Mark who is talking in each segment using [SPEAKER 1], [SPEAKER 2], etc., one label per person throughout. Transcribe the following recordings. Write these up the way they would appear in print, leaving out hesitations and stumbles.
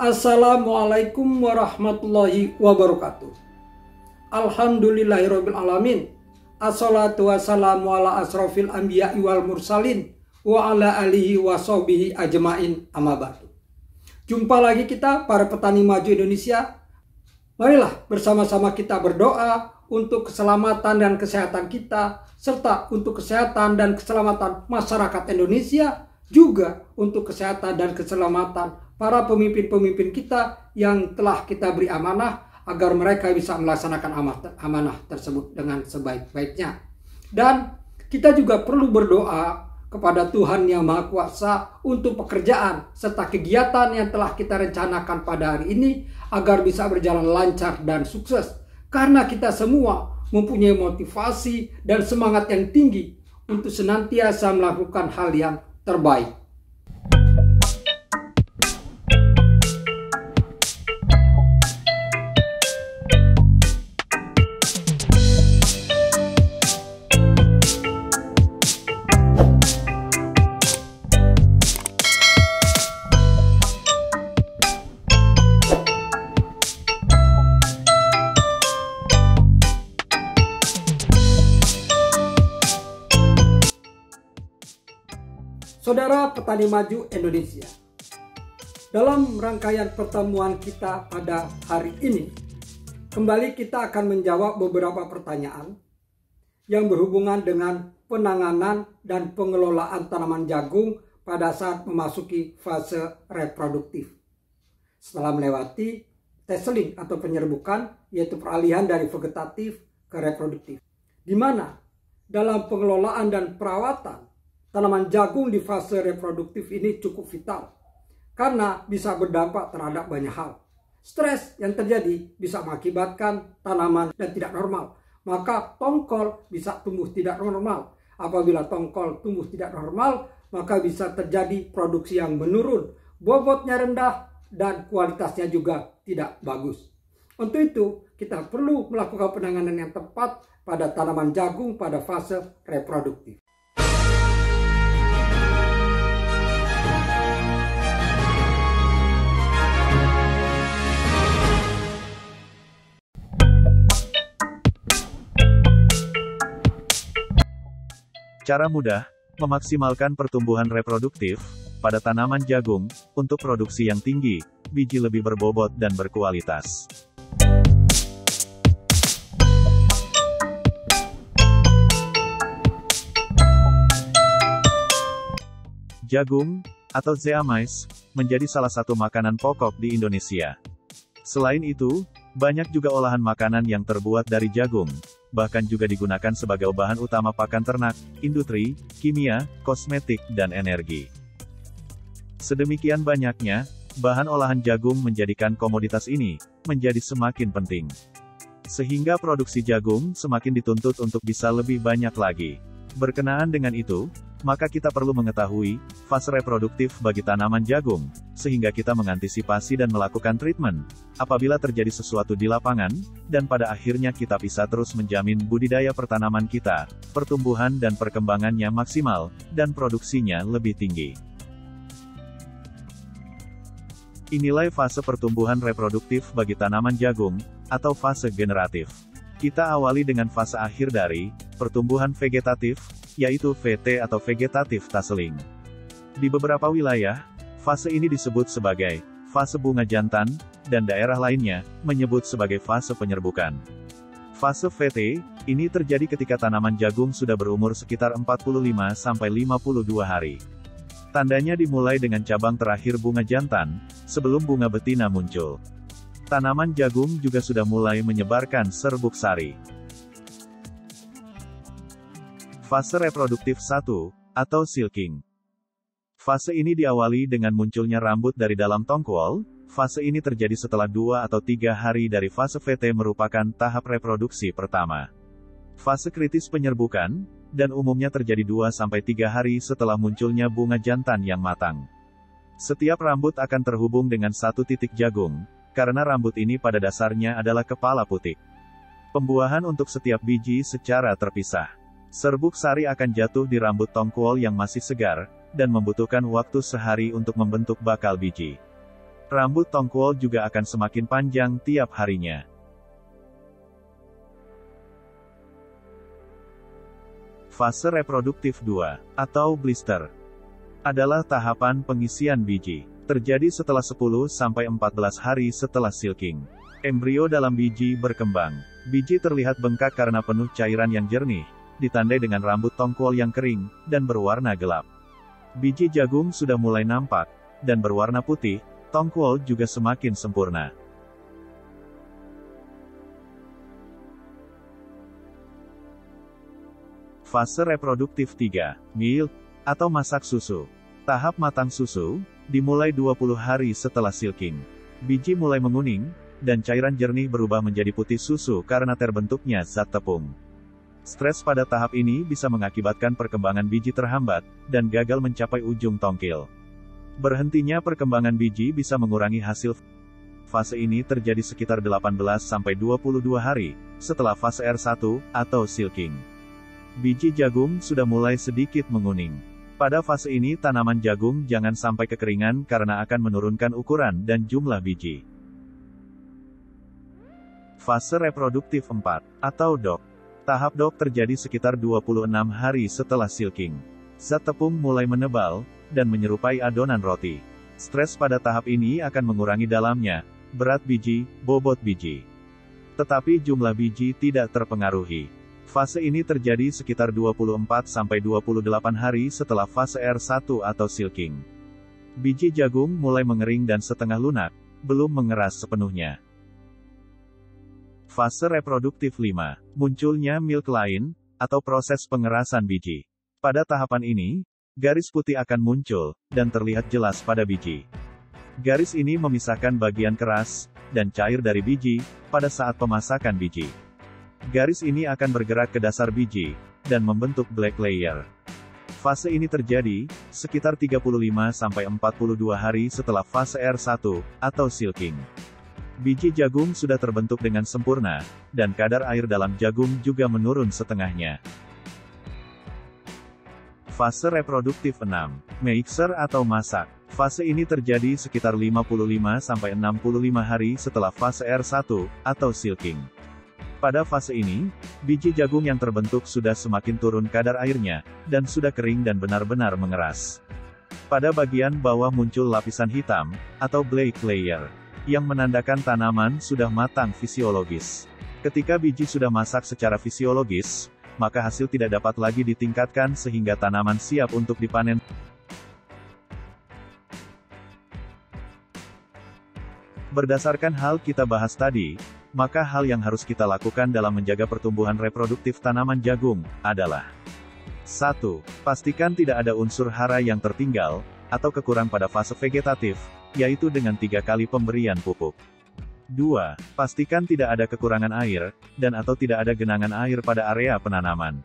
[SPEAKER 1] Assalamualaikum warahmatullahi wabarakatuh. Alhamdulillahirabbil alamin. Assalatu wassalamu ala asrofil anbiya'i wal mursalin wa ala alihi wa sahbihi ajmain, amma ba'du. Jumpa lagi kita para petani maju Indonesia. Marilah bersama-sama kita berdoa untuk keselamatan dan kesehatan kita, serta untuk kesehatan dan keselamatan masyarakat Indonesia, juga untuk kesehatan dan keselamatan para pemimpin-pemimpin kita yang telah kita beri amanah, agar mereka bisa melaksanakan amanah tersebut dengan sebaik-baiknya. Dan kita juga perlu berdoa kepada Tuhan Yang Maha Kuasa untuk pekerjaan serta kegiatan yang telah kita rencanakan pada hari ini agar bisa berjalan lancar dan sukses. Karena kita semua mempunyai motivasi dan semangat yang tinggi untuk senantiasa melakukan hal yang terbaik. Saudara petani maju Indonesia, dalam rangkaian pertemuan kita pada hari ini, kembali kita akan menjawab beberapa pertanyaan yang berhubungan dengan penanganan dan pengelolaan tanaman jagung pada saat memasuki fase reproduktif. Setelah melewati tasseling atau penyerbukan, yaitu peralihan dari vegetatif ke reproduktif. Di mana dalam pengelolaan dan perawatan tanaman jagung di fase reproduktif ini cukup vital, karena bisa berdampak terhadap banyak hal. Stres yang terjadi bisa mengakibatkan tanaman dan tidak normal, maka tongkol bisa tumbuh tidak normal. Apabila tongkol tumbuh tidak normal, maka bisa terjadi produksi yang menurun, bobotnya rendah, dan kualitasnya juga tidak bagus. Untuk itu, kita perlu melakukan penanganan yang tepat pada tanaman jagung pada fase reproduktif.
[SPEAKER 2] Cara mudah memaksimalkan pertumbuhan reproduktif pada tanaman jagung untuk produksi yang tinggi, biji lebih berbobot dan berkualitas. Jagung, atau zeamais, menjadi salah satu makanan pokok di Indonesia. Selain itu, banyak juga olahan makanan yang terbuat dari jagung, bahkan juga digunakan sebagai bahan utama pakan ternak, industri, kimia, kosmetik, dan energi. Sedemikian banyaknya, bahan olahan jagung menjadikan komoditas ini menjadi semakin penting. Sehingga produksi jagung semakin dituntut untuk bisa lebih banyak lagi. Berkenaan dengan itu, maka kita perlu mengetahui fase reproduktif bagi tanaman jagung, sehingga kita mengantisipasi dan melakukan treatment apabila terjadi sesuatu di lapangan, dan pada akhirnya kita bisa terus menjamin budidaya pertanaman kita, pertumbuhan dan perkembangannya maksimal, dan produksinya lebih tinggi. Inilah fase pertumbuhan reproduktif bagi tanaman jagung, atau fase generatif. Kita awali dengan fase akhir dari pertumbuhan vegetatif, yaitu VT atau vegetatif tasseling. Di beberapa wilayah, fase ini disebut sebagai fase bunga jantan, dan daerah lainnya menyebut sebagai fase penyerbukan. Fase VT ini terjadi ketika tanaman jagung sudah berumur sekitar 45-52 hari. Tandanya dimulai dengan cabang terakhir bunga jantan, sebelum bunga betina muncul. Tanaman jagung juga sudah mulai menyebarkan serbuk sari. Fase reproduktif 1, atau silking. Fase ini diawali dengan munculnya rambut dari dalam tongkol. Fase ini terjadi setelah 2 atau 3 hari dari fase VT, merupakan tahap reproduksi pertama. Fase kritis penyerbukan, dan umumnya terjadi 2-3 hari setelah munculnya bunga jantan yang matang. Setiap rambut akan terhubung dengan satu titik jagung, karena rambut ini pada dasarnya adalah kepala putik. Pembuahan untuk setiap biji secara terpisah. Serbuk sari akan jatuh di rambut tongkol yang masih segar, dan membutuhkan waktu sehari untuk membentuk bakal biji. Rambut tongkol juga akan semakin panjang tiap harinya. Fase reproduktif 2, atau blister, adalah tahapan pengisian biji. Terjadi setelah 10-14 hari setelah silking. Embrio dalam biji berkembang. Biji terlihat bengkak karena penuh cairan yang jernih, ditandai dengan rambut tongkol yang kering, dan berwarna gelap. Biji jagung sudah mulai nampak, dan berwarna putih, tongkol juga semakin sempurna. Fase reproduktif 3, milk, atau masak susu. Tahap matang susu, dimulai 20 hari setelah silking. Biji mulai menguning, dan cairan jernih berubah menjadi putih susu karena terbentuknya zat tepung. Stres pada tahap ini bisa mengakibatkan perkembangan biji terhambat, dan gagal mencapai ujung tongkil. Berhentinya perkembangan biji bisa mengurangi hasil. Fase ini terjadi sekitar 18-22 hari, setelah fase R1, atau silking. Biji jagung sudah mulai sedikit menguning. Pada fase ini tanaman jagung jangan sampai kekeringan karena akan menurunkan ukuran dan jumlah biji. Fase reproduktif 4, atau dok. Tahap dok terjadi sekitar 26 hari setelah silking. Zat tepung mulai menebal, dan menyerupai adonan roti. Stres pada tahap ini akan mengurangi dalamnya, berat biji, bobot biji. Tetapi jumlah biji tidak terpengaruhi. Fase ini terjadi sekitar 24-28 hari setelah fase R1 atau silking. Biji jagung mulai mengering dan setengah lunak, belum mengeras sepenuhnya. Fase reproduktif 5, munculnya milk line, atau proses pengerasan biji. Pada tahapan ini, garis putih akan muncul, dan terlihat jelas pada biji. Garis ini memisahkan bagian keras, dan cair dari biji, pada saat pemasakan biji. Garis ini akan bergerak ke dasar biji, dan membentuk black layer. Fase ini terjadi, sekitar 35-42 hari setelah fase R1, atau silking. Biji jagung sudah terbentuk dengan sempurna, dan kadar air dalam jagung juga menurun setengahnya. Fase reproduktif 6, mixer atau masak. Fase ini terjadi sekitar 55-65 hari setelah fase R1, atau silking. Pada fase ini, biji jagung yang terbentuk sudah semakin turun kadar airnya, dan sudah kering dan benar-benar mengeras. Pada bagian bawah muncul lapisan hitam, atau black layer, yang menandakan tanaman sudah matang fisiologis. Ketika biji sudah masak secara fisiologis, maka hasil tidak dapat lagi ditingkatkan sehingga tanaman siap untuk dipanen. Berdasarkan hal kita bahas tadi, maka hal yang harus kita lakukan dalam menjaga pertumbuhan reproduktif tanaman jagung, adalah 1. Pastikan tidak ada unsur hara yang tertinggal, atau kekurang pada fase vegetatif, yaitu dengan 3 kali pemberian pupuk. 2. Pastikan tidak ada kekurangan air, dan atau tidak ada genangan air pada area penanaman.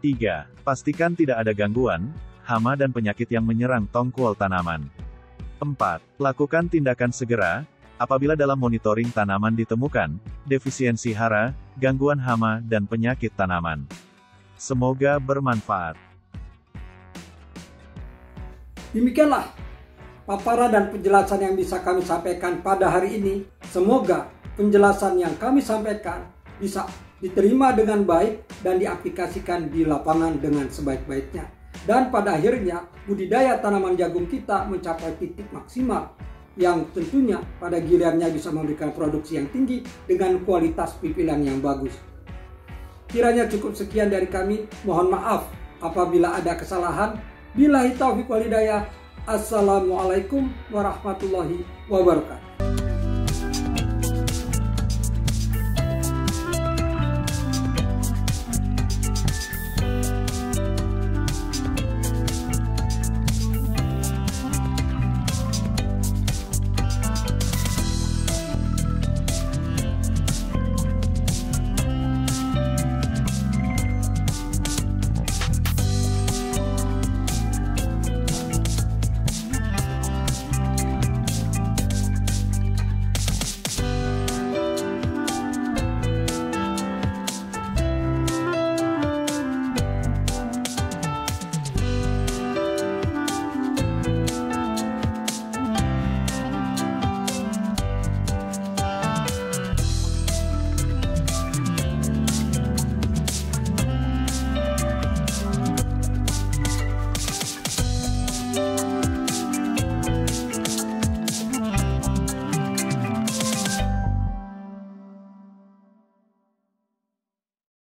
[SPEAKER 2] 3. Pastikan tidak ada gangguan, hama dan penyakit yang menyerang tongkol tanaman. 4. Lakukan tindakan segera, apabila dalam monitoring tanaman ditemukan defisiensi hara, gangguan hama dan penyakit tanaman. Semoga bermanfaat.
[SPEAKER 1] Demikianlah paparan dan penjelasan yang bisa kami sampaikan pada hari ini. Semoga penjelasan yang kami sampaikan bisa diterima dengan baik dan diaplikasikan di lapangan dengan sebaik-baiknya. Dan pada akhirnya, budidaya tanaman jagung kita mencapai titik maksimal, yang tentunya pada gilirannya bisa memberikan produksi yang tinggi dengan kualitas pipilan yang bagus. Kiranya cukup sekian dari kami. Mohon maaf apabila ada kesalahan. Billahi taufiq wal hidayah. Assalamualaikum warahmatullahi wabarakatuh.